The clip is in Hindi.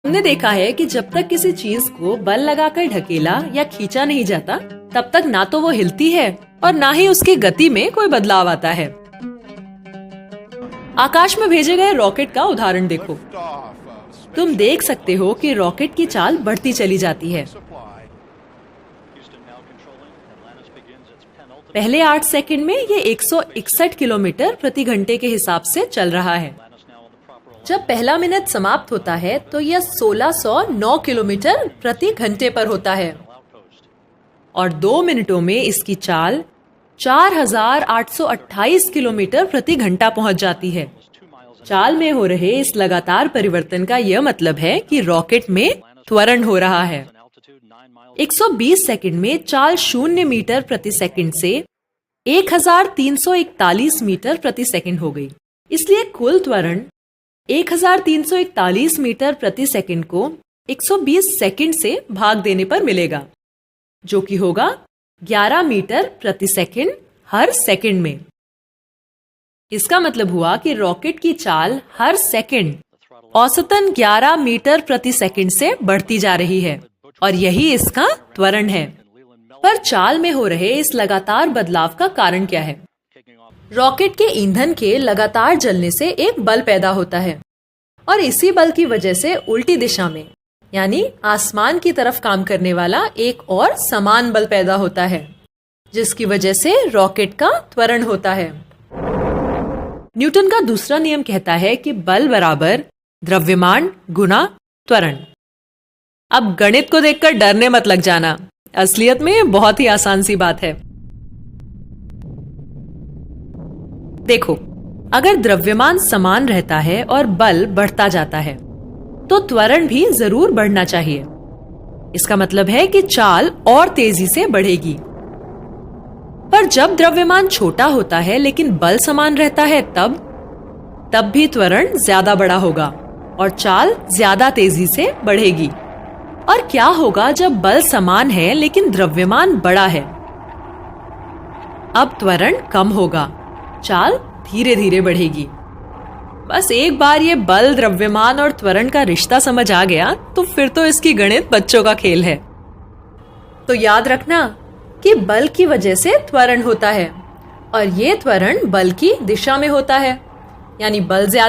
हमने देखा है कि जब तक किसी चीज को बल लगाकर ढकेला या खींचा नहीं जाता, तब तक ना तो वो हिलती है और ना ही उसकी गति में कोई बदलाव आता है। आकाश में भेजे गए रॉकेट का उदाहरण देखो। तुम देख सकते हो कि रॉकेट की चाल बढ़ती चली जाती है। पहले 8 सेकंड में ये 161 किलोमीटर प्रति घंटे के हिसाब से चल रहा है। जब पहला मिनट समाप्त होता है तो यह 1609 किलोमीटर प्रति घंटे पर होता है और 2 मिनटों में इसकी चाल 4828 किलोमीटर प्रति घंटा पहुंच जाती है। चाल में हो रहे इस लगातार परिवर्तन का यह मतलब है कि रॉकेट में त्वरण हो रहा है। 120 सेकंड में चाल 0 मीटर प्रति सेकंड से 1341 मीटर प्रति सेकंड हो गई। इसलिए कुल त्वरण 1341 मीटर प्रति सेकंड को 120 सेकंड से भाग देने पर मिलेगा, जो कि होगा 11 मीटर प्रति सेकंड हर सेकंड में। इसका मतलब हुआ कि रॉकेट की चाल हर सेकंड औसतन 11 मीटर प्रति सेकंड से बढ़ती जा रही है और यही इसका त्वरण है। पर चाल में हो रहे इस लगातार बदलाव का कारण क्या है? रॉकेट के ईंधन के लगातार जलने से एक बल पैदा होता है और इसी बल की वजह से उल्टी दिशा में यानी आसमान की तरफ काम करने वाला एक और समान बल पैदा होता है, जिसकी वजह से रॉकेट का त्वरण होता है। न्यूटन का दूसरा नियम कहता है कि बल बराबर द्रव्यमान गुना त्वरण। अब गणित को देखकर डरने मत लग जाना, असलियत में बहुत ही आसान सी बात है। देखो, अगर द्रव्यमान समान रहता है और बल बढ़ता जाता है तो त्वरण भी जरूर बढ़ना चाहिए। इसका मतलब है कि चाल और तेजी से बढ़ेगी। पर जब द्रव्यमान छोटा होता है लेकिन बल समान रहता है, तब भी त्वरण ज्यादा बड़ा होगा और चाल ज्यादा तेजी से बढ़ेगी। और क्या होगा जब बल समान है लेकिन द्रव्यमान बड़ा है? अब त्वरण कम होगा, चाल धीरे धीरे बढ़ेगी। बस एक बार ये बल, द्रव्यमान और त्वरण का रिश्ता समझ आ गया तो फिर तो इसकी गणित बच्चों का खेल है। तो याद रखना कि बल की वजह से त्वरण होता है और ये त्वरण बल की दिशा में होता है, यानी बल ज्यादा